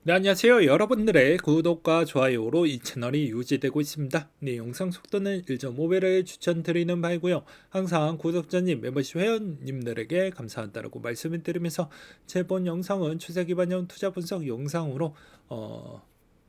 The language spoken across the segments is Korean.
네, 안녕하세요. 여러분들의 구독과 좋아요로 이 채널이 유지되고 있습니다. 네, 영상 속도는 1.5배를 추천드리는 바이고요. 항상 구독자님, 멤버십 회원님들에게 감사하다고 말씀을 드리면서 제 본 영상은 추세 기반형 투자 분석 영상으로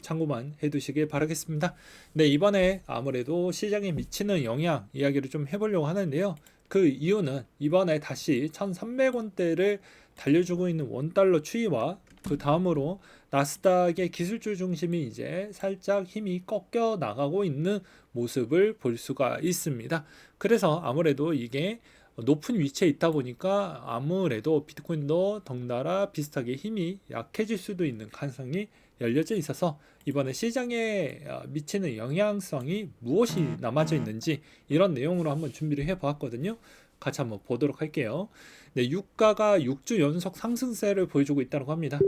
참고만 해두시길 바라겠습니다. 네, 이번에 아무래도 시장에 미치는 영향 이야기를 좀 해보려고 하는데요. 그 이유는 이번에 다시 1,300원대를 달려주고 있는 원달러 추이와 그 다음으로 나스닥의 기술주 중심이 이제 살짝 힘이 꺾여 나가고 있는 모습을 볼 수가 있습니다. 그래서 아무래도 이게 높은 위치에 있다 보니까 아무래도 비트코인도 덩달아 비슷하게 힘이 약해질 수도 있는 가능성이 열려져 있어서 이번에 시장에 미치는 영향성이 무엇이 남아져 있는지 이런 내용으로 한번 준비를 해 보았거든요. 같이 한번 보도록 할게요. 네, 유가가 6주 연속 상승세를 보여주고 있다고 합니다.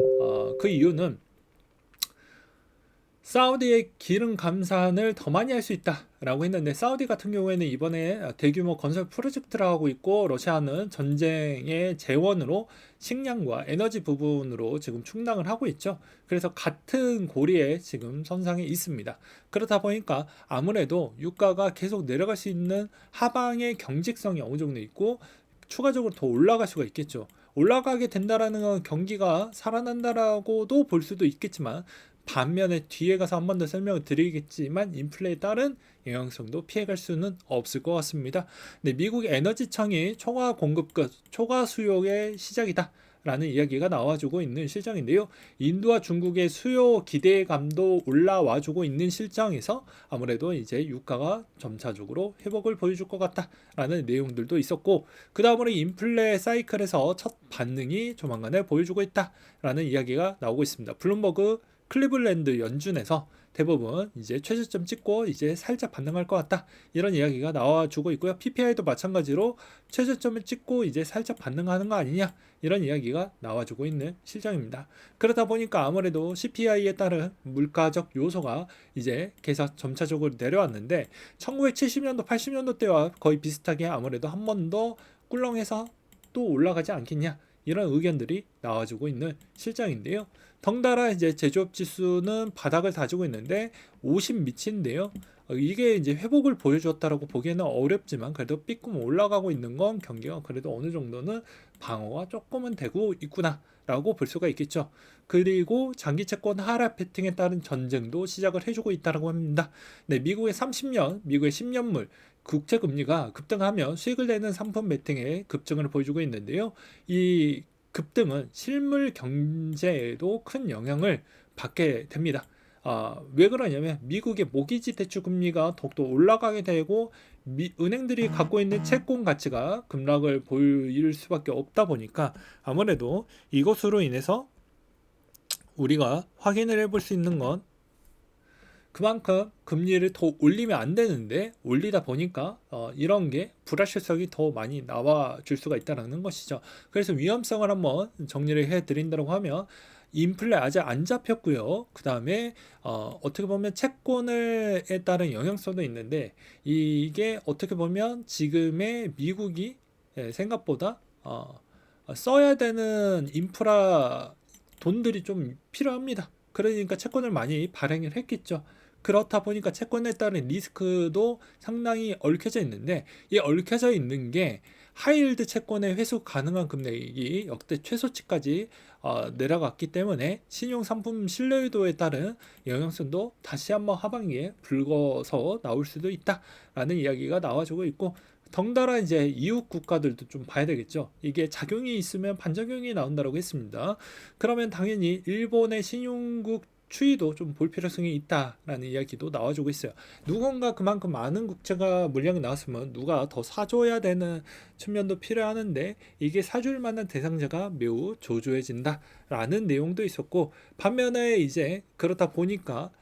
그 이유는 사우디의 기름 감산을 더 많이 할 수 있다라고 했는데 사우디 같은 경우에는 이번에 대규모 건설 프로젝트를 하고 있고 러시아는 전쟁의 재원으로 식량과 에너지 부분으로 지금 충당을 하고 있죠. 그래서 같은 고리에 지금 선상에 있습니다. 그렇다 보니까 아무래도 유가가 계속 내려갈 수 있는 하방의 경직성이 어느 정도 있고 추가적으로 더 올라갈 수가 있겠죠. 올라가게 된다라는 건 경기가 살아난다라고도 볼 수도 있겠지만 반면에 뒤에 가서 한 번 더 설명을 드리겠지만 인플레에 따른 영향성도 피해갈 수는 없을 것 같습니다. 네, 미국 에너지청이 초과 공급과 초과 수요의 시작이다. 라는 이야기가 나와주고 있는 실정인데요. 인도와 중국의 수요 기대감도 올라와주고 있는 실정에서 아무래도 이제 유가가 점차적으로 회복을 보여줄 것 같다라는 내용들도 있었고, 그 다음으로 인플레 사이클에서 첫 반응이 조만간에 보여주고 있다라는 이야기가 나오고 있습니다. 블룸버그 클리블랜드 연준에서 대부분 이제 최저점 찍고 이제 살짝 반등할 것 같다 이런 이야기가 나와주고 있고요. PPI도 마찬가지로 최저점을 찍고 이제 살짝 반등하는 거 아니냐 이런 이야기가 나와주고 있는 실정입니다. 그러다 보니까 아무래도 CPI에 따른 물가적 요소가 이제 계속 점차적으로 내려왔는데 1970년도 80년도 때와 거의 비슷하게 아무래도 한 번 더 꿀렁해서 또 올라가지 않겠냐 이런 의견들이 나와주고 있는 실정인데요. 덩달아 이제 제조업 지수는 바닥을 다지고 있는데 50 미치인데요. 이게 이제 회복을 보여주었다라고 보기에는 어렵지만 그래도 삐끔 올라가고 있는 건 경기가 그래도 어느 정도는 방어가 조금은 되고 있구나라고 볼 수가 있겠죠. 그리고 장기 채권 하락 패턴에 따른 전쟁도 시작을 해주고 있다라고 합니다. 네, 미국의 30년, 미국의 10년물 국채 금리가 급등하면 수익을 내는 상품 베팅에 급증을 보여주고 있는데요. 이 급등은 실물 경제에도 큰 영향을 받게 됩니다. 왜 그러냐면 미국의 모기지 대출 금리가 더욱더 올라가게 되고 은행들이 갖고 있는 채권 가치가 급락을 보일 수밖에 없다 보니까 아무래도 이것으로 인해서 우리가 확인을 해볼 수 있는 건 그만큼 금리를 더 올리면 안 되는데 올리다 보니까 이런 게 불확실성이 더 많이 나와 줄 수가 있다는 것이죠. 그래서 위험성을 한번 정리를 해 드린다고 하면 인플레 아직 안 잡혔고요. 그 다음에 어떻게 보면 채권에 따른 영향성도 있는데 이게 어떻게 보면 지금의 미국이 생각보다 써야 되는 인프라 돈들이 좀 필요합니다. 그러니까 채권을 많이 발행을 했겠죠. 그렇다 보니까 채권에 따른 리스크도 상당히 얽혀져 있는데 이 얽혀져 있는 게 하이힐드 채권의 회수 가능한 금액이 역대 최소치까지 내려갔기 때문에 신용 상품 신뢰도에 따른 영향성도 다시 한번 하반기에 불거서 나올 수도 있다라는 이야기가 나와주고 있고 덩달아 이제 이웃 국가들도 좀 봐야 되겠죠. 이게 작용이 있으면 반작용이 나온다고 했습니다. 그러면 당연히 일본의 신용국 추이도 좀 볼 필요성이 있다라는 이야기도 나와주고 있어요. 누군가 그만큼 많은 국채가 물량이 나왔으면 누가 더 사줘야 되는 측면도 필요하는데 이게 사줄 만한 대상자가 매우 조조해진다라는 내용도 있었고 반면에 이제 그렇다 보니까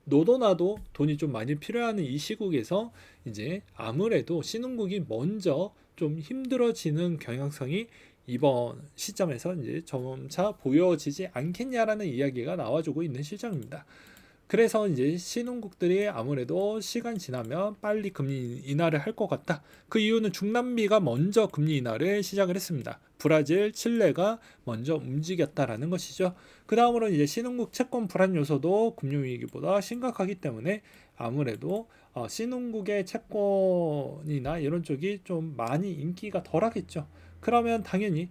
너도 나도 돈이 좀 많이 필요한 이 시국에서 이제 아무래도 신흥국이 먼저 좀 힘들어지는 경향성이 이번 시점에서 이제 점차 보여지지 않겠냐라는 이야기가 나와주고 있는 실정입니다. 그래서 이제 신흥국들이 아무래도 시간 지나면 빨리 금리 인하를 할 것 같다. 그 이유는 중남미가 먼저 금리 인하를 시작을 했습니다. 브라질, 칠레가 먼저 움직였다라는 것이죠. 그 다음으로 이제 신흥국 채권 불안 요소도 금융위기보다 심각하기 때문에 아무래도 신흥국의 채권이나 이런 쪽이 좀 많이 인기가 덜하겠죠. 그러면 당연히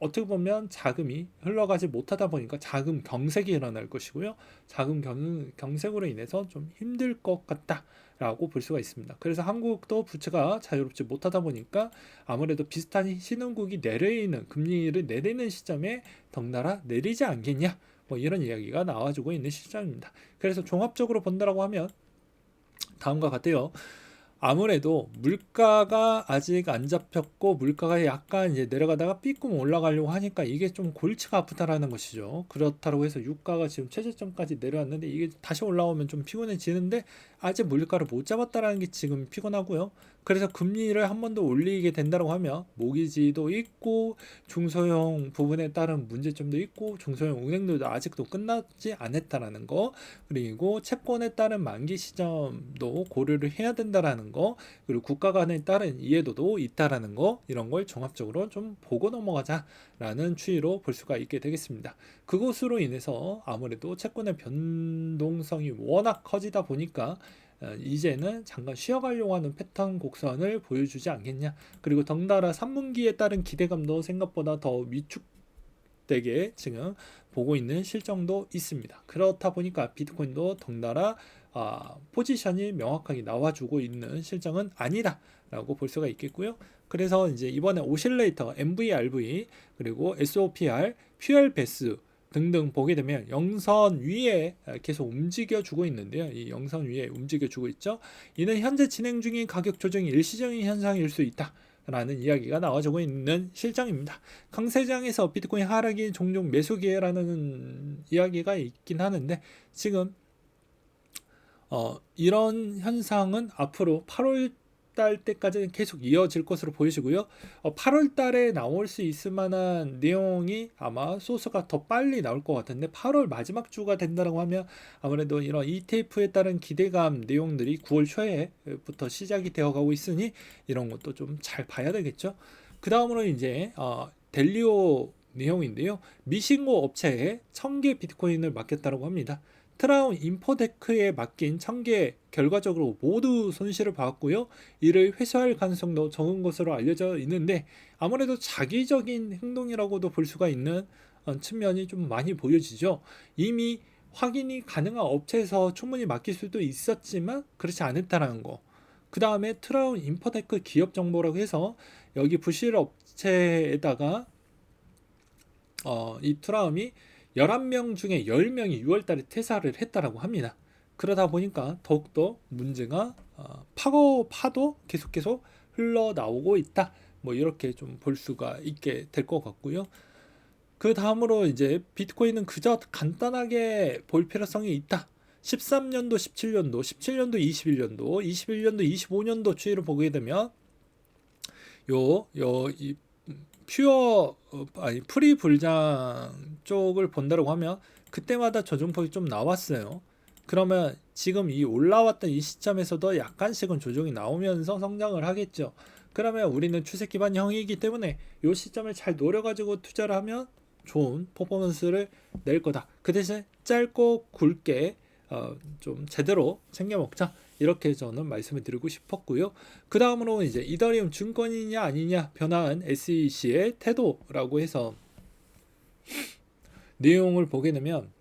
어떻게 보면 자금이 흘러가지 못하다 보니까 자금 경색이 일어날 것이고요. 자금 경색으로 인해서 좀 힘들 것 같다라고 볼 수가 있습니다. 그래서 한국도 부채가 자유롭지 못하다 보니까 아무래도 비슷한 신흥국이 내리는 금리를 내리는 시점에 덩달아 내리지 않겠냐, 뭐 이런 이야기가 나와주고 있는 시점입니다. 그래서 종합적으로 본다라고 하면 다음과 같아요. 아무래도 물가가 아직 안 잡혔고 물가가 약간 이제 내려가다가 삐끔 올라가려고 하니까 이게 좀 골치가 아프다라는 것이죠. 그렇다고 해서 유가가 지금 최저점까지 내려왔는데 이게 다시 올라오면 좀 피곤해지는데 아직 물가를 못 잡았다라는 게 지금 피곤하고요. 그래서 금리를 한 번 더 올리게 된다고 하면 모기지도 있고 중소형 부분에 따른 문제점도 있고 중소형 은행들도 아직도 끝나지 않았다라는 거, 그리고 채권에 따른 만기 시점도 고려를 해야 된다라는 거, 그리고 국가 간에 따른 이해도도 있다라는 거, 이런 걸 종합적으로 좀 보고 넘어가자라는 추이로 볼 수가 있게 되겠습니다. 그것으로 인해서 아무래도 채권의 변동성이 워낙 커지다 보니까 이제는 잠깐 쉬어가려고 하는 패턴 곡선을 보여주지 않겠냐. 그리고 덩달아 3분기에 따른 기대감도 생각보다 더 위축되게 지금 보고 있는 실정도 있습니다. 그렇다 보니까 비트코인도 덩달아 포지션이 명확하게 나와주고 있는 실정은 아니다 라고 볼 수가 있겠고요. 그래서 이제 이번에 오실레이터, MVRV, 그리고 SOPR, 퓨얼베스 등등 보게 되면 영선 위에 계속 움직여주고 있는데요. 이 영선 위에 움직여주고 있죠. 이는 현재 진행 중인 가격 조정이 일시적인 현상일 수 있다 라는 이야기가 나와주고 있는 실정입니다. 강세장에서 비트코인 하락이 종종 매수 기회라는 이야기가 있긴 하는데 지금 이런 현상은 앞으로 8월 달 때까지는 계속 이어질 것으로 보이시고요. 8월 달에 나올 수 있을 만한 내용이 아마 소스가 더 빨리 나올 것 같은데 8월 마지막 주가 된다고 하면 아무래도 이런 ETF에 따른 기대감 내용들이 9월 초에부터 시작이 되어 가고 있으니 이런 것도 좀 잘 봐야 되겠죠. 그 다음으로 이제 델리오 내용인데요. 미신고 업체에 1000개 비트코인을 맡겼다고 합니다. 트라운 인포데크에 맡긴 1000개 결과적으로 모두 손실을 봤고요. 이를 회수할 가능성도 적은 것으로 알려져 있는데 아무래도 자기적인 행동이라고도 볼 수가 있는 측면이 좀 많이 보여지죠. 이미 확인이 가능한 업체에서 충분히 맡길 수도 있었지만 그렇지 않았다는 거. 그 다음에 트라운 인포데크 기업 정보라고 해서 여기 부실 업체에다가 이 트라움이 11명 중에 10명이 6월달에 퇴사를 했다라고 합니다. 그러다 보니까 더욱더 문제가 파도 계속 흘러나오고 있다. 뭐 이렇게 좀 볼 수가 있게 될 것 같고요. 그 다음으로 이제 비트코인은 그저 간단하게 볼 필요성이 있다. 13년도, 17년도, 17년도, 21년도, 21년도, 25년도 추이를 보게 되면 이 프리 불장 쪽을 본다고 하면 그때마다 조정폭이 좀 나왔어요. 그러면 지금 이 올라왔던 이 시점에서도 약간씩은 조정이 나오면서 성장을 하겠죠. 그러면 우리는 추세 기반형이기 때문에 이 시점을 잘 노려가지고 투자를 하면 좋은 퍼포먼스를 낼 거다. 그 대신 짧고 굵게 좀 제대로 챙겨 먹자. 이렇게 저는 말씀을 드리고 싶었고요. 그 다음으로 이제 이더리움 증권이냐 아니냐 변화한 SEC의 태도라고 해서 내용을 보게 되면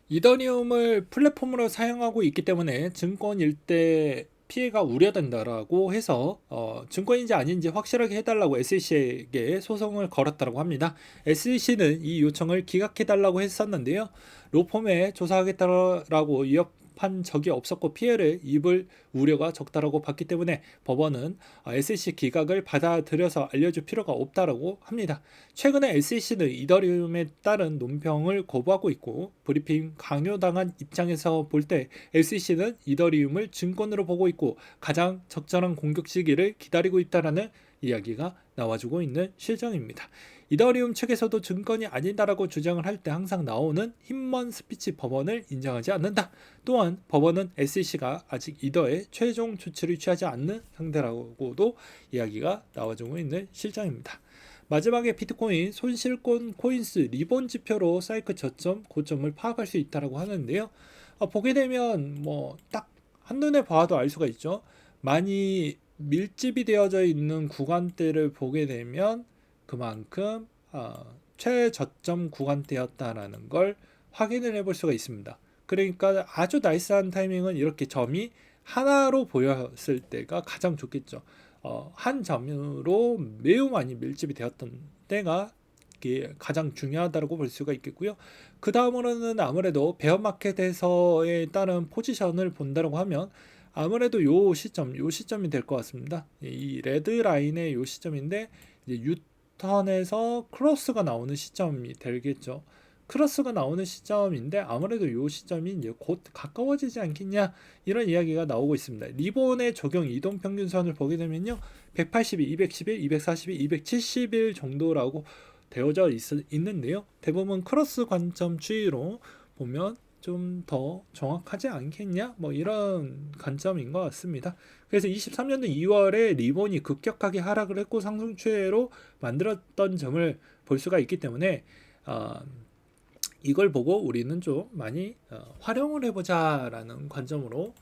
이더리움을 플랫폼으로 사용하고 있기 때문에 증권 일대 피해가 우려된다라고 해서 증권인지 아닌지 확실하게 해달라고 SEC에게 소송을 걸었다고 합니다. SEC는 이 요청을 기각해달라고 했었는데요. 로펌에 조사하겠다라고 위협한 적이 없었고 피해를 입을 우려가 적다라고 봤기 때문에 법원은 SEC 기각을 받아들여서 알려줄 필요가 없다라고 합니다. 최근에 SEC는 이더리움에 따른 논평을 거부하고 있고 브리핑 강요당한 입장에서 볼 때 SEC는 이더리움을 증권으로 보고 있고 가장 적절한 공격 시기를 기다리고 있다라는 이야기가 나와주고 있는 실정입니다. 이더리움 측에서도 증권이 아니다라고 주장을 할 때 항상 나오는 힘먼 스피치 법원을 인정하지 않는다. 또한 법원은 SEC가 아직 이더에 최종 조치를 취하지 않는 상태라고도 이야기가 나와주고 있는 실정입니다. 마지막에 비트코인 손실권 코인스 리본 지표로 사이클 저점, 고점을 파악할 수 있다라고 하는데요. 보게 되면 뭐 딱 한눈에 봐도 알 수가 있죠. 많이 밀집이 되어져 있는 구간대를 보게 되면 그만큼 최저점 구간대였다라는 걸 확인을 해볼 수가 있습니다. 그러니까 아주 나이스한 타이밍은 이렇게 점이 하나로 보였을 때가 가장 좋겠죠. 한 점으로 매우 많이 밀집이 되었던 때가 이게 가장 중요하다고 볼 수가 있겠고요. 그 다음으로는 아무래도 베어마켓에서에 따른 포지션을 본다고 하면 아무래도 요 시점이 될 것 같습니다. 이 레드 라인의 요 시점인데 이제 유턴에서 크로스가 나오는 시점이 되겠죠. 크로스가 나오는 시점인데 아무래도 요 시점이 이제 곧 가까워지지 않겠냐 이런 이야기가 나오고 있습니다. 리본의 적용 이동평균선을 보게 되면요 182, 211, 242, 271 정도라고 되어져 있는데요. 대부분 크로스 관점 추이로 보면 좀 더 정확하지 않겠냐? 뭐 이런 관점인 것 같습니다. 그래서 23년도 2월에 리본이 급격하게 하락을 했고 상승 추세로 만들었던 점을 볼 수가 있기 때문에 이걸 보고 우리는 좀 많이 활용을 해보자라는 관점으로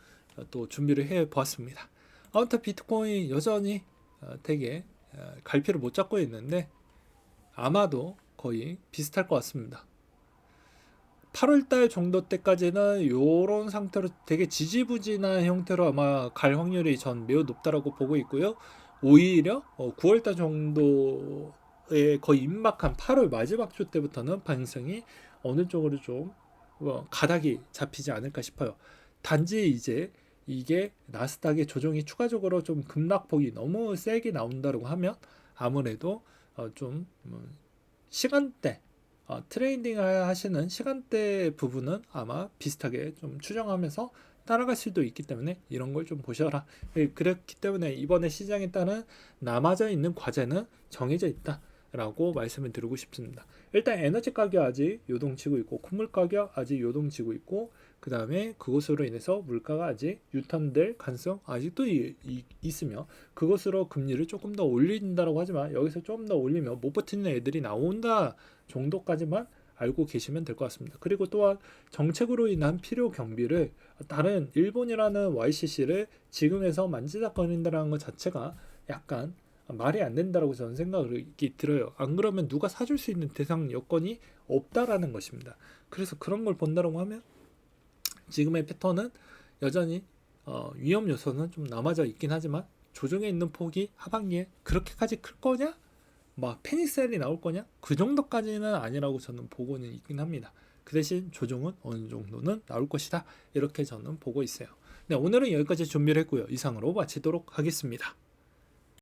또 준비를 해보았습니다. 아무튼 비트코인 여전히 되게 갈피를 못 잡고 있는데 아마도 거의 비슷할 것 같습니다. 8월달 정도 때까지는 이런 상태로 되게 지지부진한 형태로 아마 갈 확률이 전 매우 높다라고 보고 있고요. 오히려 9월달 정도에 거의 임박한 8월 마지막 주 때부터는 반등이 어느 쪽으로 좀 가닥이 잡히지 않을까 싶어요. 단지 이제 이게 나스닥의 조정이 추가적으로 좀 급락폭이 너무 세게 나온다고 하면 아무래도 좀 시간대 트레이딩 하시는 시간대 부분은 아마 비슷하게 좀 추정하면서 따라갈 수도 있기 때문에 이런 걸 좀 보셔라. 그렇기 때문에 이번에 시장에 따른 남아져 있는 과제는 정해져 있다 라고 말씀을 드리고 싶습니다. 일단 에너지 가격 아직 요동치고 있고 콧물 가격 아직 요동치고 있고 그 다음에 그것으로 인해서 물가가 아직 유턴될 가능성 아직도 있으며 그것으로 금리를 조금 더 올린다라고 하지만 여기서 좀 더 올리면 못 버티는 애들이 나온다 정도까지만 알고 계시면 될 것 같습니다. 그리고 또한 정책으로 인한 필요 경비를 다른 일본이라는 YCC를 지금에서 만지작거린다는 것 자체가 약간 말이 안 된다라고 저는 생각이 들어요. 안 그러면 누가 사줄 수 있는 대상 여건이 없다라는 것입니다. 그래서 그런 걸 본다라고 하면 지금의 패턴은 여전히 위험 요소는 좀 남아져 있긴 하지만 조정에 있는 폭이 하반기에 그렇게까지 클 거냐? 막 패닉셀이 나올 거냐? 그 정도까지는 아니라고 저는 보고는 있긴 합니다. 그 대신 조정은 어느 정도는 나올 것이다. 이렇게 저는 보고 있어요. 네, 오늘은 여기까지 준비를 했고요. 이상으로 마치도록 하겠습니다.